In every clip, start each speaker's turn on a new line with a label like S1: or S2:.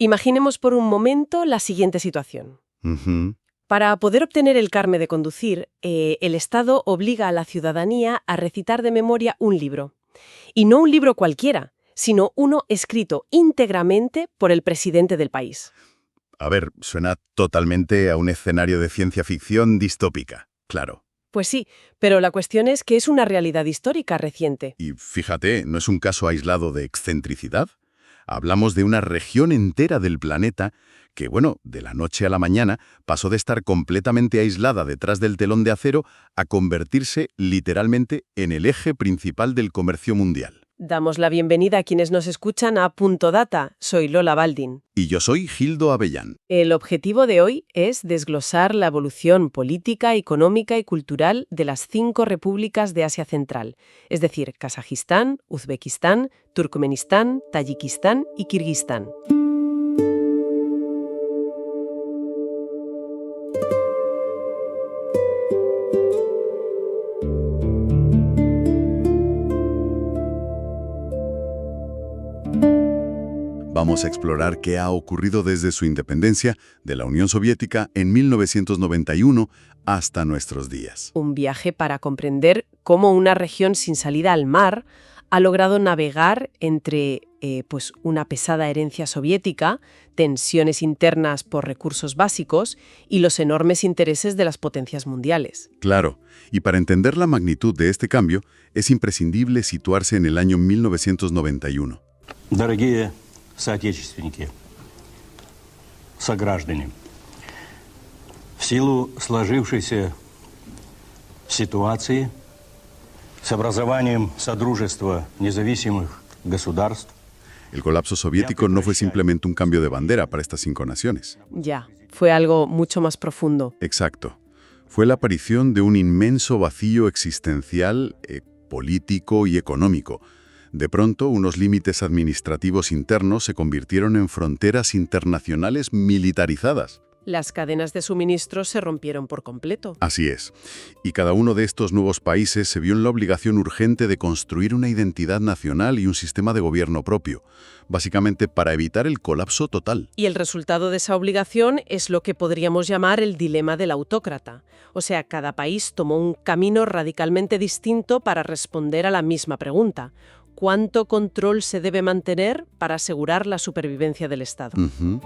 S1: Imaginemos por un momento la siguiente situación.
S2: Ujú.
S1: Para poder obtener el carné de conducir, el Estado obliga a la ciudadanía a recitar de memoria un libro. Y no un libro cualquiera, sino uno escrito íntegramente por el presidente del país.
S2: A ver, suena totalmente a un escenario de ciencia ficción distópica, claro.
S1: Pues sí, pero la cuestión es que es una realidad histórica reciente.
S2: Y fíjate, no es un caso aislado de excentricidad. Hablamos de una región entera del planeta que, bueno, de la noche a la mañana pasó de estar completamente aislada detrás del telón de acero a convertirse literalmente en el eje principal del comercio mundial.
S1: Damos la bienvenida a quienes nos escuchan a Punto Data. Soy Lola Baldin.
S2: Y yo soy Gildo Avellán.
S1: El objetivo de hoy es desglosar la evolución política, económica y cultural de las 5 repúblicas de Asia Central, es decir, Kazajistán, Uzbekistán, Turkmenistán, Tayikistán y Kirguistán.
S2: Vamos a explorar qué ha ocurrido desde su independencia de la Unión Soviética en 1991 hasta nuestros días.
S1: Un viaje para comprender cómo una región sin salida al mar ha logrado navegar entre una pesada herencia soviética, tensiones internas por recursos básicos y los enormes intereses de las potencias mundiales.
S2: Claro, y para entender la magnitud de este cambio, es imprescindible situarse en el año 1991.
S3: Дорогие соотечественники, сограждане, в силу сложившейся ситуации с образованием Содружества независимых государств.
S2: El colapso soviético no fue simplemente un cambio de bandera para estas 5 naciones.
S1: Ya, fue algo mucho más profundo.
S2: Exacto. Fue la aparición de un inmenso vacío existencial, político y económico. De pronto, unos límites administrativos internos se convirtieron en fronteras internacionales militarizadas.
S1: Las cadenas de suministro se rompieron por completo.
S2: Así es. Y cada uno de estos nuevos países se vio en la obligación urgente de construir una identidad nacional y un sistema de gobierno propio, básicamente para evitar el colapso total.
S1: Y el resultado de esa obligación es lo que podríamos llamar el dilema del autócrata. O sea, cada país tomó un camino radicalmente distinto para responder a la misma pregunta. ¿Cuánto control se debe mantener para asegurar la supervivencia del Estado?
S2: Ujú.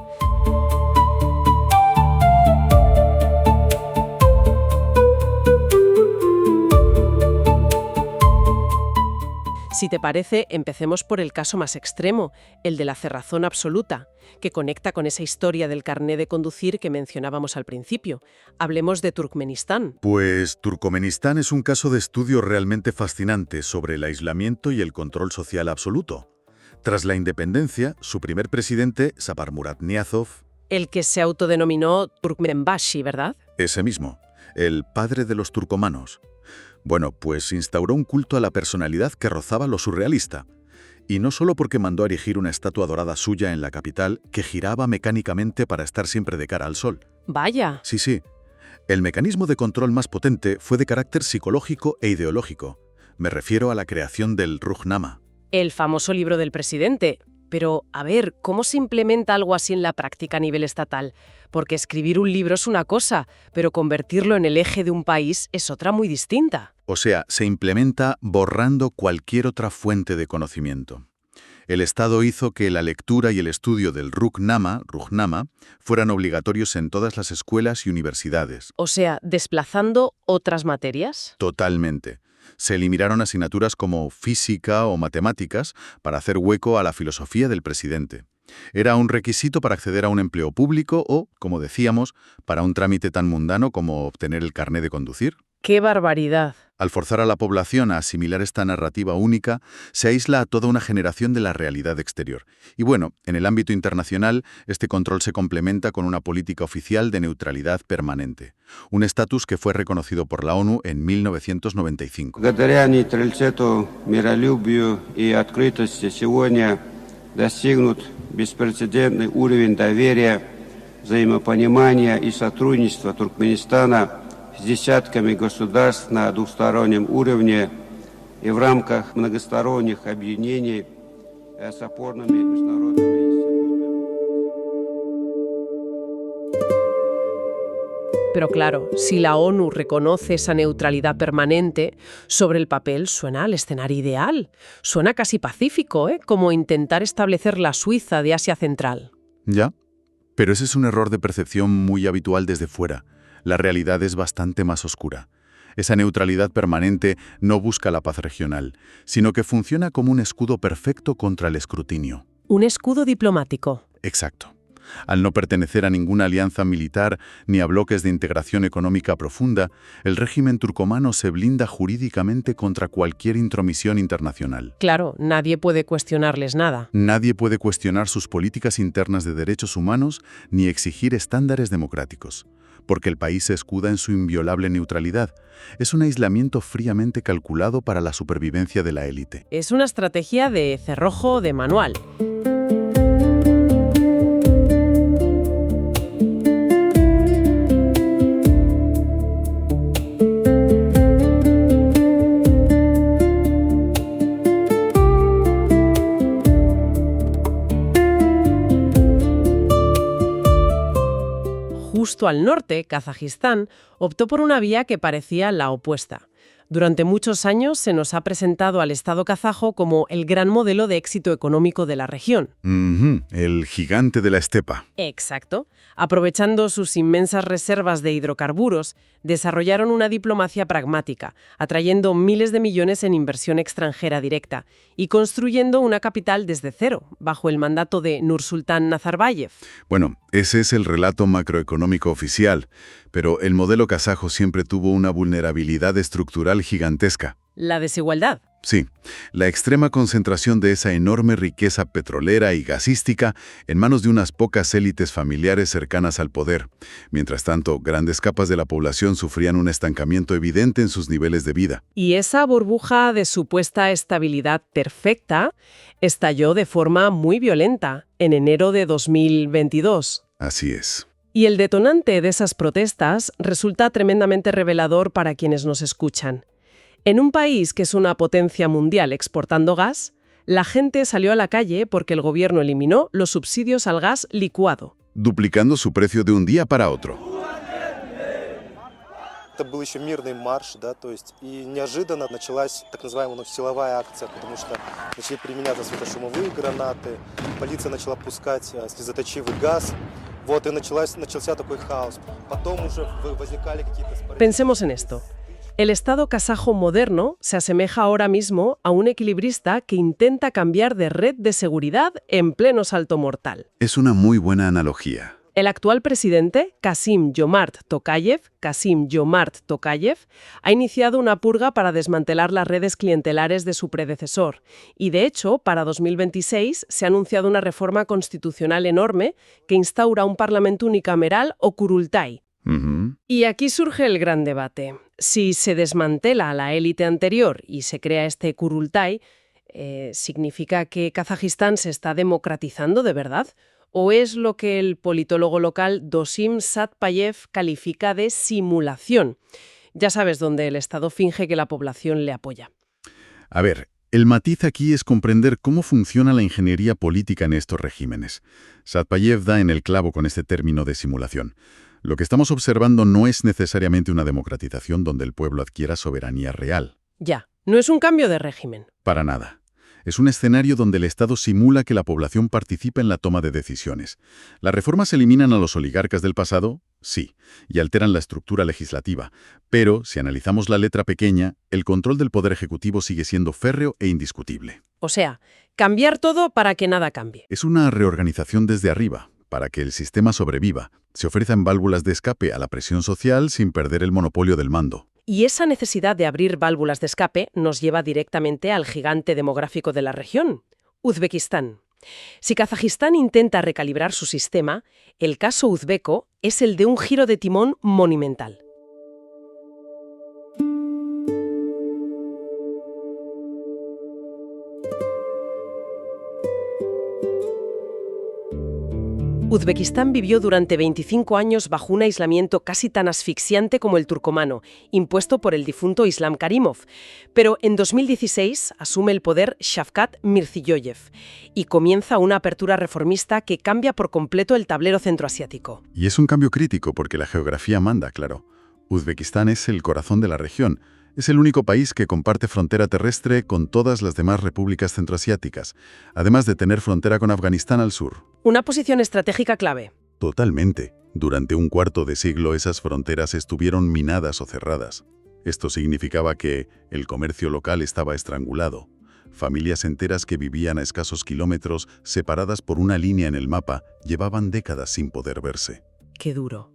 S1: Si te parece, empecemos por el caso más extremo, el de la cerrazón absoluta, que conecta con esa historia del carné de conducir que mencionábamos al principio. Hablemos de Turkmenistán.
S2: Pues Turkmenistán es un caso de estudio realmente fascinante sobre el aislamiento y el control social absoluto. Tras la independencia, su primer presidente, Saparmurat Niyazov,
S1: El que se autodenominó Turkmenbashi, ¿verdad?
S2: ese mismo, el padre de los turcomanos. Bueno, pues instauró un culto a la personalidad que rozaba lo surrealista. Y no solo porque mandó a erigir una estatua dorada suya en la capital que giraba mecánicamente para estar siempre de cara al sol.
S1: Vaya.
S2: Sí. El mecanismo de control más potente fue de carácter psicológico e ideológico. Me refiero a la creación del Ruhnama.
S1: El famoso libro del presidente. Pero, a ver, ¿cómo se implementa algo así en la práctica a nivel estatal? Porque escribir un libro es una cosa, pero convertirlo en el eje de un país es otra muy distinta.
S2: O sea, se implementa borrando cualquier otra fuente de conocimiento. El Estado hizo que la lectura y el estudio del Ruhnama, fueran obligatorios en todas las escuelas y universidades.
S1: O sea, desplazando otras materias.
S2: Totalmente. Se eliminaron asignaturas como física o matemáticas para hacer hueco a la filosofía del presidente. Era un requisito para acceder a un empleo público o, como decíamos, para un trámite tan mundano como obtener el carné de conducir.
S1: ¡Qué barbaridad!
S2: Al forzar a la población a asimilar esta narrativa única, se aísla a toda una generación de la realidad exterior. Y bueno, en el ámbito internacional, este control se complementa con una política oficial de neutralidad permanente, un estatus que fue reconocido por la ONU en 1995.
S4: Благодаря нейтралитету, миролюбию и открытости сегодня достигнут беспрецедентный уровень доверия, взаимопонимания и сотрудничества Туркменистана с десятками государств на двустороннем уровне и в рамках многосторонних объединений с опорными международными институтами.
S1: Pero claro, si la ONU reconoce esa neutralidad permanente, sobre el papel suena al escenario ideal. Suena casi pacífico, ¿eh? Como intentar establecer la Suiza de Asia Central.
S2: ¿Ya? Pero ese es un error de percepción muy habitual desde fuera. La realidad es bastante más oscura. Esa neutralidad permanente no busca la paz regional, sino que funciona como un escudo perfecto contra el escrutinio.
S1: Un escudo diplomático.
S2: Exacto. Al no pertenecer a ninguna alianza militar ni a bloques de integración económica profunda, el régimen turcomano se blinda jurídicamente contra cualquier intromisión internacional.
S1: Claro, nadie puede cuestionarles nada.
S2: Nadie puede cuestionar sus políticas internas de derechos humanos ni exigir estándares democráticos, porque el país se escuda en su inviolable neutralidad. Es un aislamiento fríamente calculado para la supervivencia de la élite.
S1: Es una estrategia de cerrojo de manual. Justo al norte, Kazajistán optó por una vía que parecía la opuesta. Durante muchos años se nos ha presentado al Estado kazajo como el gran modelo de éxito económico de la región.
S2: El gigante de la estepa.
S1: Exacto. Aprovechando sus inmensas reservas de hidrocarburos, desarrollaron una diplomacia pragmática, atrayendo miles de millones en inversión extranjera directa y construyendo una capital desde cero, bajo el mandato de Nursultán Nazarbayev.
S2: Bueno, ese es el relato macroeconómico oficial, pero el modelo kazajo siempre tuvo una vulnerabilidad estructural gigantesca.
S1: La desigualdad.
S2: Sí, la extrema concentración de esa enorme riqueza petrolera y gasística en manos de unas pocas élites familiares cercanas al poder. Mientras tanto, grandes capas de la población sufrían un estancamiento evidente en sus niveles de vida.
S1: Y esa burbuja de supuesta estabilidad perfecta estalló de forma muy violenta en enero de 2022.
S2: Así es.
S1: Y el detonante de esas protestas resulta tremendamente revelador para quienes nos escuchan. En un país que es una potencia mundial exportando gas, la gente salió a la calle porque el gobierno eliminó los subsidios al gas licuado.
S2: Duplicando su precio de un día para otro.
S5: Это был еще мирный марш, да, то есть и неожиданно началась так называемая силовая акция, потому что начали применяться светошумовые гранаты, полиция начала пускать слезоточивый газ, вот, и начался такой хаос. Потом уже возникали какие-то...
S1: Pensemos en esto. El Estado kazajo moderno se asemeja ahora mismo a un equilibrista que intenta cambiar de red de seguridad en pleno salto mortal.
S2: Es una muy buena analogía.
S1: El actual presidente, Kassym-Jomart Tokayev, ha iniciado una purga para desmantelar las redes clientelares de su predecesor. Y de hecho, para 2026 se ha anunciado una reforma constitucional enorme que instaura un parlamento unicameral o Kurultay. Y aquí surge el gran debate. Si se desmantela a la élite anterior y se crea este Kurultay, ¿significa que Kazajistán se está democratizando de verdad? ¿O es lo que el politólogo local Dosim Satpayev califica de simulación? Ya sabes, donde el Estado finge que la población le apoya.
S2: A ver, el matiz aquí es comprender cómo funciona la ingeniería política en estos regímenes. Satpayev da en el clavo con este término de simulación. Lo que estamos observando no es necesariamente una democratización donde el pueblo adquiera soberanía real.
S1: Ya, no es un cambio de régimen.
S2: Para nada. Es un escenario donde el Estado simula que la población participa en la toma de decisiones. ¿Las reformas eliminan a los oligarcas del pasado? Sí, y alteran la estructura legislativa. Pero, si analizamos la letra pequeña, el control del poder ejecutivo sigue siendo férreo e indiscutible.
S1: O sea, cambiar todo para que nada cambie.
S2: Es una reorganización desde arriba, para que el sistema sobreviva. Se ofrecen válvulas de escape a la presión social sin perder el monopolio del mando.
S1: Y esa necesidad de abrir válvulas de escape nos lleva directamente al gigante demográfico de la región, Uzbekistán. Si Kazajistán intenta recalibrar su sistema, el caso uzbeco es el de un giro de timón monumental. Uzbekistán vivió durante 25 años bajo un aislamiento casi tan asfixiante como el turcomano, impuesto por el difunto Islam Karimov. Pero en 2016 asume el poder Shavkat Mirziyoyev y comienza una apertura reformista que cambia por completo el tablero centroasiático.
S2: Y es un cambio crítico porque la geografía manda, claro. Uzbekistán es el corazón de la región. Es el único país que comparte frontera terrestre con todas las demás repúblicas centroasiáticas, además de tener frontera con Afganistán al sur.
S1: Una posición estratégica clave.
S2: Totalmente. Durante un cuarto de siglo esas fronteras estuvieron minadas o cerradas. Esto significaba que el comercio local estaba estrangulado. Familias enteras que vivían a escasos kilómetros, separadas por una línea en el mapa, llevaban décadas sin poder verse.
S1: Qué duro.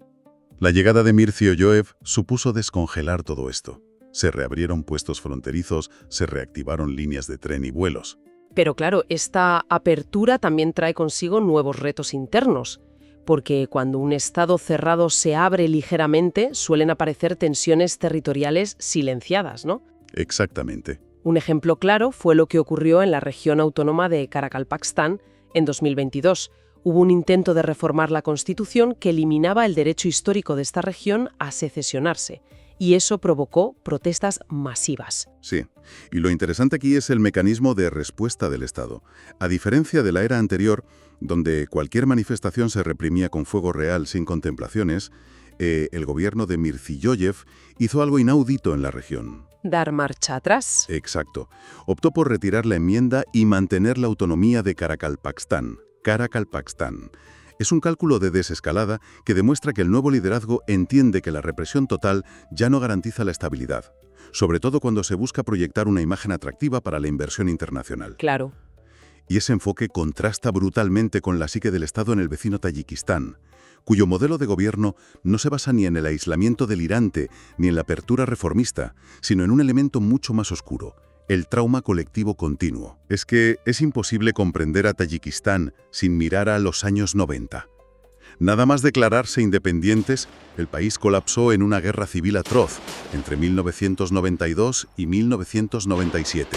S2: La llegada de Mirziyoyev supuso descongelar todo esto. Se reabrieron puestos fronterizos, se reactivaron líneas de tren y vuelos.
S1: Pero claro, esta apertura también trae consigo nuevos retos internos, porque cuando un estado cerrado se abre ligeramente, suelen aparecer tensiones territoriales silenciadas, ¿no?
S2: Exactamente.
S1: Un ejemplo claro fue lo que ocurrió en la región autónoma de Karakalpakstan en 2022. Hubo un intento de reformar la Constitución que eliminaba el derecho histórico de esta región a secesionarse, y eso provocó protestas masivas.
S2: Sí, y lo interesante aquí es el mecanismo de respuesta del Estado. A diferencia de la era anterior, donde cualquier manifestación se reprimía con fuego real sin contemplaciones, el gobierno de Mirziyoyev hizo algo inaudito en la región.
S1: Dar marcha atrás.
S2: Exacto. Optó por retirar la enmienda y mantener la autonomía de Karakalpakstan. Karakalpakstan. Es un cálculo de desescalada que demuestra que el nuevo liderazgo entiende que la represión total ya no garantiza la estabilidad, sobre todo cuando se busca proyectar una imagen atractiva para la inversión internacional.
S1: Claro.
S2: Y ese enfoque contrasta brutalmente con la psique del Estado en el vecino Tayikistán, cuyo modelo de gobierno no se basa ni en el aislamiento delirante ni en la apertura reformista, sino en un elemento mucho más oscuro: el trauma colectivo continuo. Es que es imposible comprender a Tayikistán sin mirar a los años 90. Nada más declararse independientes, el país colapsó en una guerra civil atroz entre 1992 y 1997.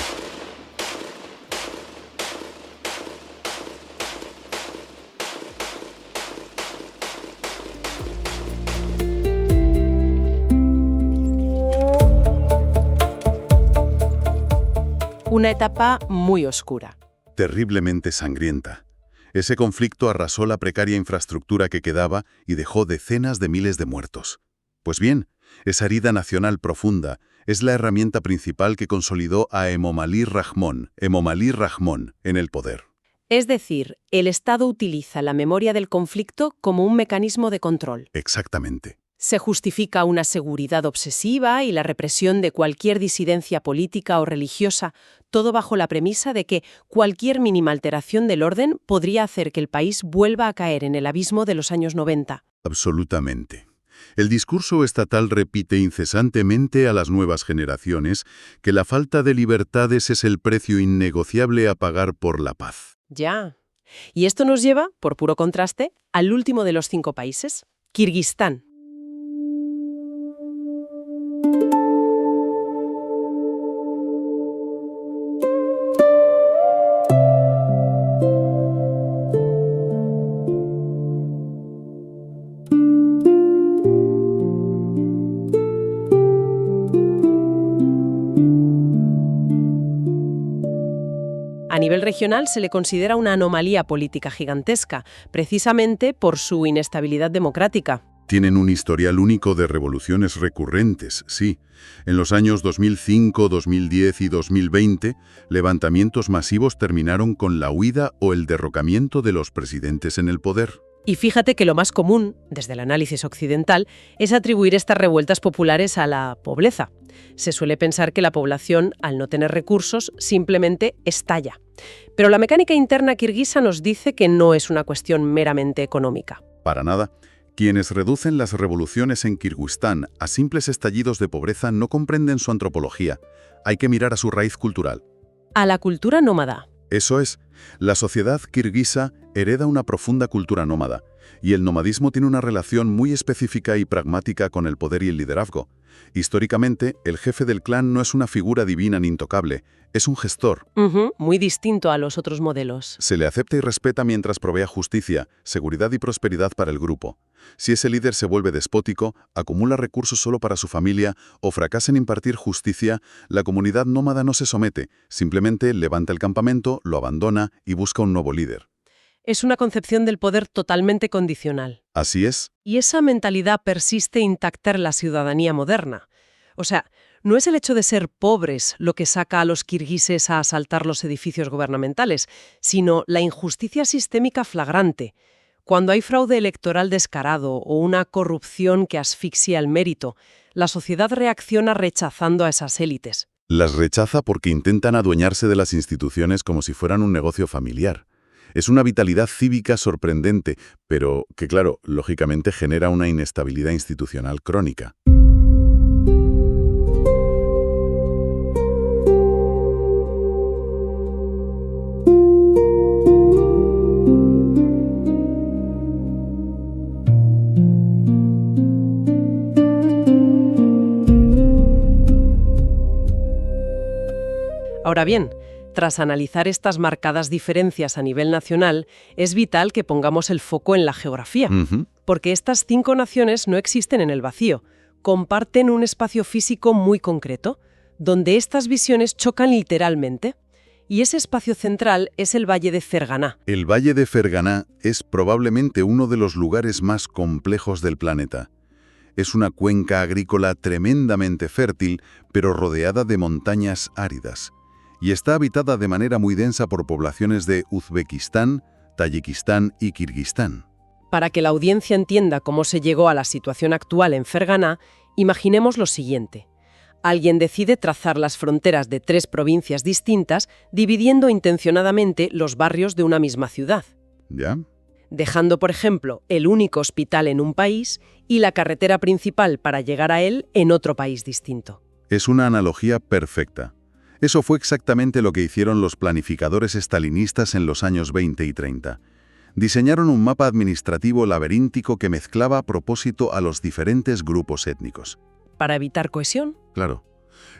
S1: Una etapa muy oscura.
S2: Terriblemente sangrienta. Ese conflicto arrasó la precaria infraestructura que quedaba y dejó decenas de miles de muertos. Pues bien, esa herida nacional profunda es la herramienta principal que consolidó a Emomali Rahmon en el poder.
S1: Es decir, el Estado utiliza la memoria del conflicto como un mecanismo de control.
S2: Exactamente.
S1: Se justifica una seguridad obsesiva y la represión de cualquier disidencia política o religiosa, todo bajo la premisa de que cualquier mínima alteración del orden podría hacer que el país vuelva a caer en el abismo de los años 90.
S2: Absolutamente. El discurso estatal repite incesantemente a las nuevas generaciones que la falta de libertades es el precio innegociable a pagar por la paz.
S1: Ya. Y esto nos lleva, por puro contraste, al último de los 5 países, Kirguistán. A nivel regional se le considera una anomalía política gigantesca, precisamente por su inestabilidad democrática.
S2: Tienen un historial único de revoluciones recurrentes, sí. En los años 2005, 2010 y 2020, levantamientos masivos terminaron con la huida o el derrocamiento de los presidentes en el poder.
S1: Y fíjate que lo más común, desde el análisis occidental, es atribuir estas revueltas populares a la pobreza. Se suele pensar que la población, al no tener recursos, simplemente estalla. Pero la mecánica interna kirguisa nos dice que no es una cuestión meramente económica.
S2: Para nada. Quienes reducen las revoluciones en Kirguistán a simples estallidos de pobreza no comprenden su antropología. Hay que mirar a su raíz cultural.
S1: A la cultura nómada.
S2: Eso es. La sociedad kirguisa hereda una profunda cultura nómada, y el nomadismo tiene una relación muy específica y pragmática con el poder y el liderazgo. Históricamente, el jefe del clan no es una figura divina ni intocable, es un gestor.
S1: Muy distinto a los otros modelos.
S2: Se le acepta y respeta mientras provea justicia, seguridad y prosperidad para el grupo. Si ese líder se vuelve despótico, acumula recursos solo para su familia o fracasa en impartir justicia, la comunidad nómada no se somete, simplemente levanta el campamento, lo abandona y busca un nuevo líder.
S1: Es una concepción del poder totalmente condicional.
S2: Así es.
S1: Y esa mentalidad persiste intacta en la ciudadanía moderna. O sea, no es el hecho de ser pobres lo que saca a los kirguises a asaltar los edificios gubernamentales, sino la injusticia sistémica flagrante. Cuando hay fraude electoral descarado o una corrupción que asfixia el mérito, la sociedad reacciona rechazando a esas élites.
S2: Las rechaza porque intentan adueñarse de las instituciones como si fueran un negocio familiar. Es una vitalidad cívica sorprendente, pero que, claro, lógicamente genera una inestabilidad institucional crónica.
S1: Ahora bien, tras analizar estas marcadas diferencias a nivel nacional, es vital que pongamos el foco en la geografía, porque estas 5 naciones no existen en el vacío, comparten un espacio físico muy concreto, donde estas visiones chocan literalmente. Y ese espacio central es el Valle de Ferganá.
S2: El Valle de Ferganá es probablemente uno de los lugares más complejos del planeta. Es una cuenca agrícola tremendamente fértil, pero rodeada de montañas áridas. Y está habitada de manera muy densa por poblaciones de Uzbekistán, Tayikistán y Kirguistán.
S1: Para que la audiencia entienda cómo se llegó a la situación actual en Ferganá, imaginemos lo siguiente. Alguien decide trazar las fronteras de 3 provincias distintas, dividiendo intencionadamente los barrios de una misma ciudad.
S2: ¿Ya?
S1: Dejando, por ejemplo, el único hospital en un país y la carretera principal para llegar a él en otro país distinto.
S2: Es una analogía perfecta. Eso fue exactamente lo que hicieron los planificadores estalinistas en los años 20 y 30. Diseñaron un mapa administrativo laberíntico que mezclaba a propósito a los diferentes grupos étnicos.
S1: ¿Para evitar cohesión?
S2: Claro.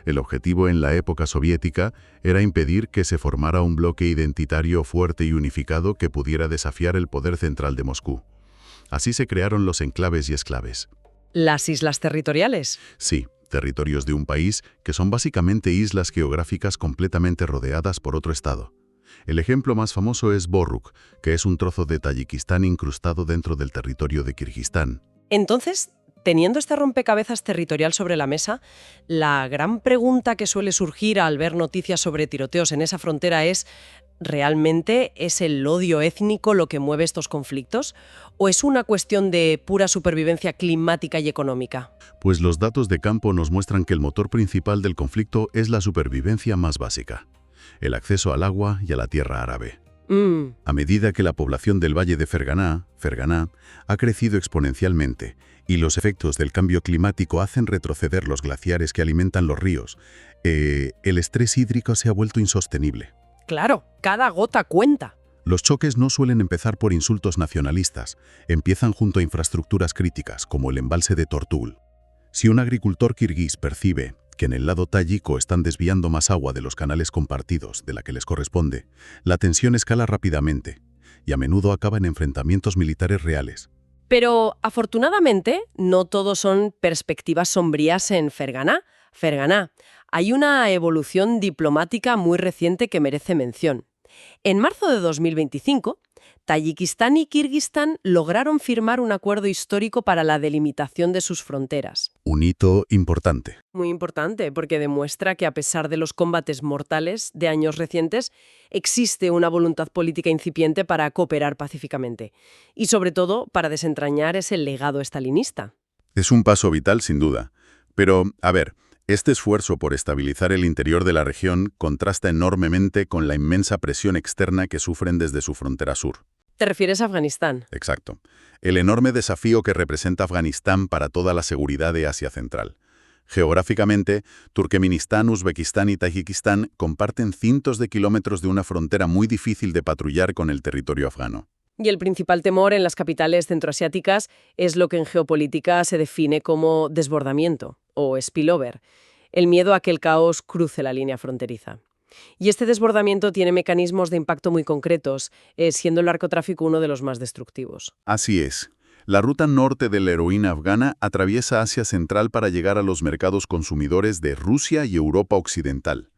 S2: El objetivo en la época soviética era impedir que se formara un bloque identitario fuerte y unificado que pudiera desafiar el poder central de Moscú. Así se crearon los enclaves y exclaves.
S1: ¿Las islas territoriales?
S2: Sí, territorios de un país que son básicamente islas geográficas completamente rodeadas por otro estado. El ejemplo más famoso es Borruk, que es un trozo de Tayikistán incrustado dentro del territorio de Kirguistán.
S1: Entonces, teniendo este rompecabezas territorial sobre la mesa, la gran pregunta que suele surgir al ver noticias sobre tiroteos en esa frontera es: ¿realmente es el odio étnico lo que mueve estos conflictos? ¿O es una cuestión de pura supervivencia climática y económica?
S2: Pues los datos de campo nos muestran que el motor principal del conflicto es la supervivencia más básica: el acceso al agua y a la tierra árabe. A medida que la población del Valle de Ferganá ha crecido exponencialmente y los efectos del cambio climático hacen retroceder los glaciares que alimentan los ríos, el estrés hídrico se ha vuelto insostenible.
S1: Claro, cada gota cuenta.
S2: Los choques no suelen empezar por insultos nacionalistas, empiezan junto a infraestructuras críticas, como el embalse de Tortul. Si un agricultor kirguís percibe que en el lado tayiko están desviando más agua de los canales compartidos de la que les corresponde, la tensión escala rápidamente y a menudo acaba en enfrentamientos militares reales.
S1: Pero, afortunadamente, no todo son perspectivas sombrías en Ferganá. Hay una evolución diplomática muy reciente que merece mención. En marzo de 2025, Tayikistán y Kirguistán lograron firmar un acuerdo histórico para la delimitación de sus fronteras.
S2: Un hito importante.
S1: Muy importante, porque demuestra que a pesar de los combates mortales de años recientes, existe una voluntad política incipiente para cooperar pacíficamente. Y sobre todo, para desentrañar ese legado estalinista.
S2: Es un paso vital, sin duda. Pero, a ver, este esfuerzo por estabilizar el interior de la región contrasta enormemente con la inmensa presión externa que sufren desde su frontera sur.
S1: ¿Te refieres a Afganistán?
S2: Exacto. El enorme desafío que representa Afganistán para toda la seguridad de Asia Central. Geográficamente, Turkmenistán, Uzbekistán y Tayikistán comparten cientos de kilómetros de una frontera muy difícil de patrullar con el territorio afgano.
S1: Y el principal temor en las capitales centroasiáticas es lo que en geopolítica se define como desbordamiento o spillover, el miedo a que el caos cruce la línea fronteriza. Y este desbordamiento tiene mecanismos de impacto muy concretos, siendo el narcotráfico uno de los más destructivos.
S2: Así es. La ruta norte de la heroína afgana atraviesa Asia Central para llegar a los mercados consumidores de Rusia y Europa Occidental.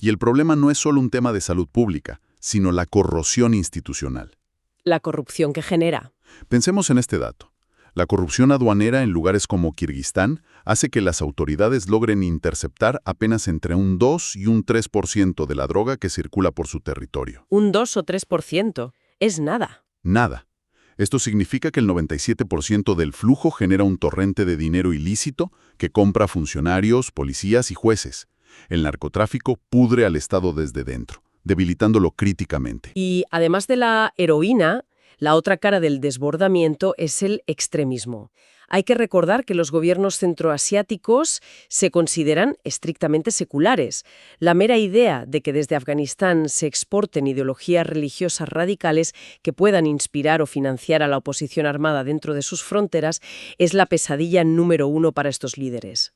S2: Y el problema no es solo un tema de salud pública, sino la corrosión institucional.
S1: La corrupción que genera.
S2: Pensemos en este dato. La corrupción aduanera en lugares como Kirguistán hace que las autoridades logren interceptar apenas entre un 2 y un 3% de la droga que circula por su territorio.
S1: Un 2 o 3%. Es nada.
S2: Nada. Esto significa que el 97% del flujo genera un torrente de dinero ilícito que compra funcionarios, policías y jueces. El narcotráfico pudre al Estado desde dentro, debilitándolo críticamente.
S1: Y además de la heroína, la otra cara del desbordamiento es el extremismo. Hay que recordar que los gobiernos centroasiáticos se consideran estrictamente seculares. La mera idea de que desde Afganistán se exporten ideologías religiosas radicales que puedan inspirar o financiar a la oposición armada dentro de sus fronteras es la pesadilla número 1 para estos líderes.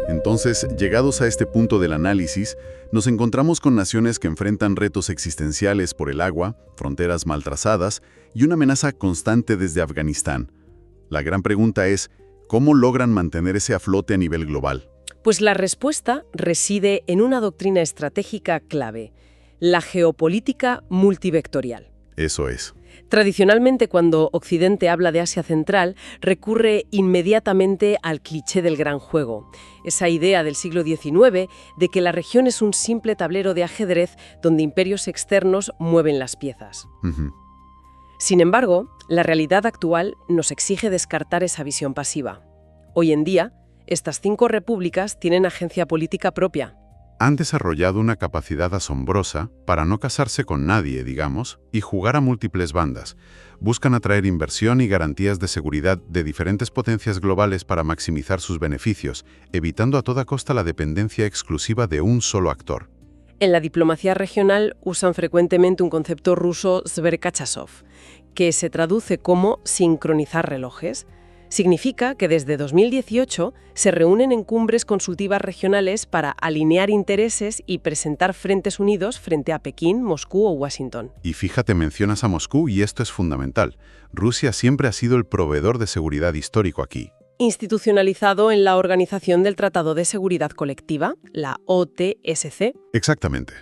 S2: Entonces, llegados a este punto del análisis, nos encontramos con naciones que enfrentan retos existenciales por el agua, fronteras mal trazadas y una amenaza constante desde Afganistán. La gran pregunta es, ¿cómo logran mantener ese a flote a nivel global?
S1: Pues la respuesta reside en una doctrina estratégica clave, la geopolítica multivectorial.
S2: Eso es.
S1: Tradicionalmente, cuando Occidente habla de Asia Central, recurre inmediatamente al cliché del gran juego, esa idea del siglo XIX de que la región es un simple tablero de ajedrez donde imperios externos mueven las piezas. Sin embargo, la realidad actual nos exige descartar esa visión pasiva. Hoy en día, estas 5 repúblicas tienen agencia política propia.
S2: Han desarrollado una capacidad asombrosa para no casarse con nadie, digamos, y jugar a múltiples bandas. Buscan atraer inversión y garantías de seguridad de diferentes potencias globales para maximizar sus beneficios, evitando a toda costa la dependencia exclusiva de un solo actor.
S1: En la diplomacia regional usan frecuentemente un concepto ruso Sverkachasov, que se traduce como sincronizar relojes. Significa que desde 2018 se reúnen en cumbres consultivas regionales para alinear intereses y presentar frentes unidos frente a Pekín, Moscú o Washington.
S2: Y fíjate, mencionas a Moscú y esto es fundamental. Rusia siempre ha sido el proveedor de seguridad histórico aquí.
S1: Institucionalizado en la Organización del Tratado de Seguridad Colectiva, la OTSC.
S2: Exactamente.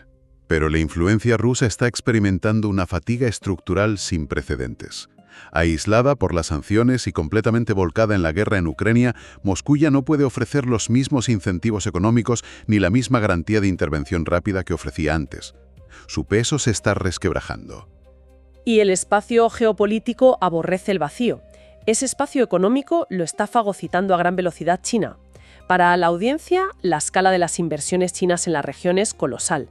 S2: Pero la influencia rusa está experimentando una fatiga estructural sin precedentes. Aislada por las sanciones y completamente volcada en la guerra en Ucrania, Moscú ya no puede ofrecer los mismos incentivos económicos ni la misma garantía de intervención rápida que ofrecía antes. Su peso se está resquebrajando.
S1: Y el espacio geopolítico aborrece el vacío. Ese espacio económico lo está fagocitando a gran velocidad China. Para la audiencia, la escala de las inversiones chinas en la región es colosal.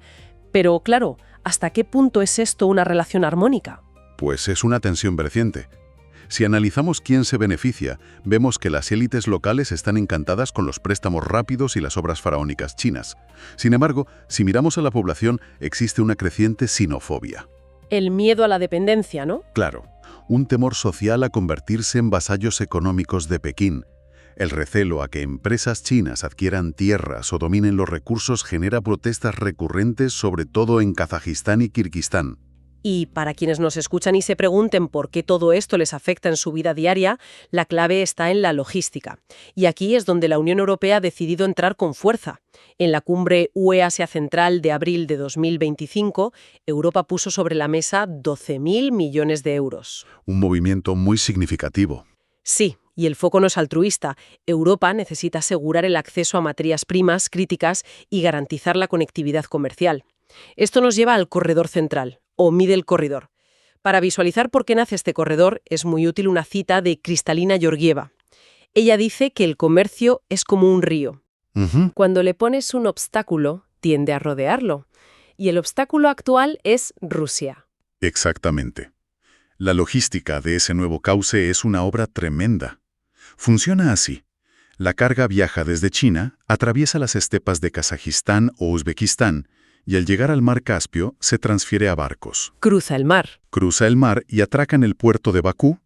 S1: Pero, claro, ¿hasta qué punto es esto una relación armónica?
S2: Pues es una tensión creciente. Si analizamos quién se beneficia, vemos que las élites locales están encantadas con los préstamos rápidos y las obras faraónicas chinas. Sin embargo, si miramos a la población, existe una creciente sinofobia.
S1: El miedo a la dependencia, ¿no?
S2: Claro, un temor social a convertirse en vasallos económicos de Pekín. El recelo a que empresas chinas adquieran tierras o dominen los recursos genera protestas recurrentes, sobre todo en Kazajistán y Kirguistán.
S1: Y para quienes nos escuchan y se pregunten por qué todo esto les afecta en su vida diaria, la clave está en la logística. Y aquí es donde la Unión Europea ha decidido entrar con fuerza. En la cumbre UE-Asia Central de abril de 2025, Europa puso sobre la mesa 12.000 millones de euros.
S2: Un movimiento muy significativo.
S1: Sí, y el foco no es altruista. Europa necesita asegurar el acceso a materias primas críticas y garantizar la conectividad comercial. Esto nos lleva al corredor central, o Middle Corridor. Para visualizar por qué nace este corredor es muy útil una cita de Kristalina Georgieva. Ella dice que el comercio es como un río. Cuando le pones un obstáculo, tiende a rodearlo. Y el obstáculo actual es Rusia.
S2: Exactamente. La logística de ese nuevo cauce es una obra tremenda. Funciona así. La carga viaja desde China, atraviesa las estepas de Kazajistán o Uzbekistán y al llegar al mar Caspio se transfiere a barcos.
S1: Cruza el mar.
S2: Cruza el mar y atraca en el puerto de Bakú,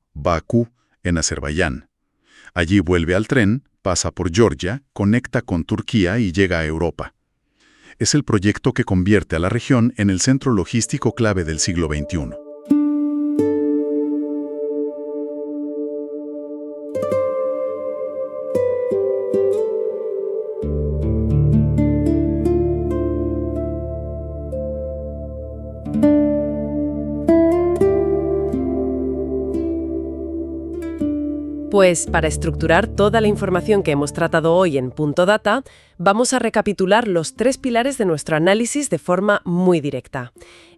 S2: en Azerbaiyán. Allí vuelve al tren, pasa por Georgia, conecta con Turquía y llega a Europa. Es el proyecto que convierte a la región en el centro logístico clave del siglo XXI.
S1: Pues para estructurar toda la información que hemos tratado hoy en Punto Data, vamos a recapitular los 3 pilares de nuestro análisis de forma muy directa.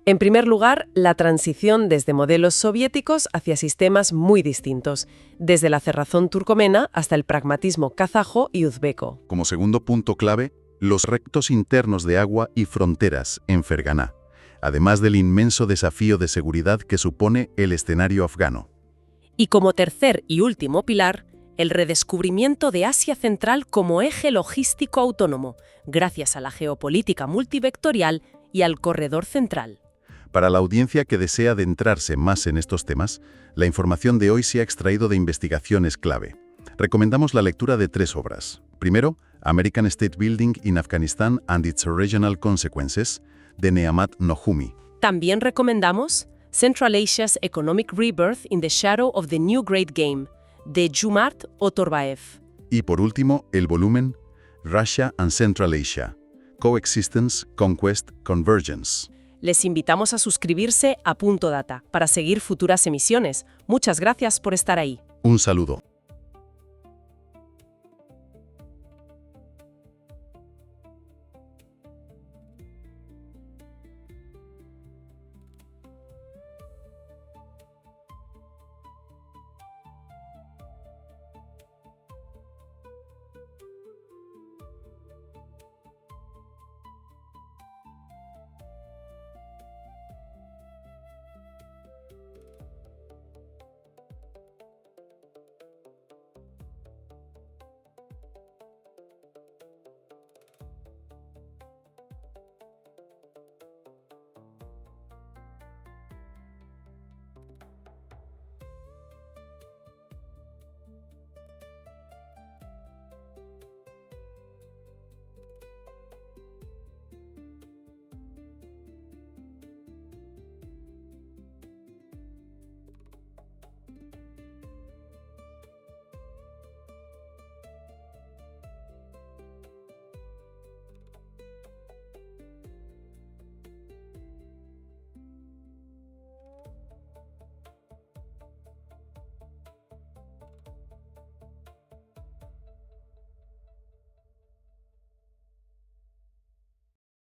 S1: En primer lugar, la transición desde modelos soviéticos hacia sistemas muy distintos, desde la cerrazón turcomena hasta el pragmatismo kazajo y uzbeco.
S2: Como segundo punto clave, los rectos internos de agua y fronteras en Ferganá, además del inmenso desafío de seguridad que supone el escenario afgano.
S1: Y como tercer y último pilar, el redescubrimiento de Asia Central como eje logístico autónomo, gracias a la geopolítica multivectorial y al corredor central.
S2: Para la audiencia que desea adentrarse más en estos temas, la información de hoy se ha extraído de investigaciones clave. Recomendamos la lectura de 3 obras. Primero, American State Building in Afghanistan and its Regional Consequences, de Neamat Nohumi.
S1: También recomendamos Central Asia's Economic Rebirth in the Shadow of the New Great Game, de Jumart Otorbaev.
S2: Y por último, el volumen Russia and Central Asia, Coexistence, Conquest, Convergence.
S1: Les invitamos a suscribirse a Punto Data para seguir futuras emisiones. Muchas gracias por estar ahí.
S2: Un saludo.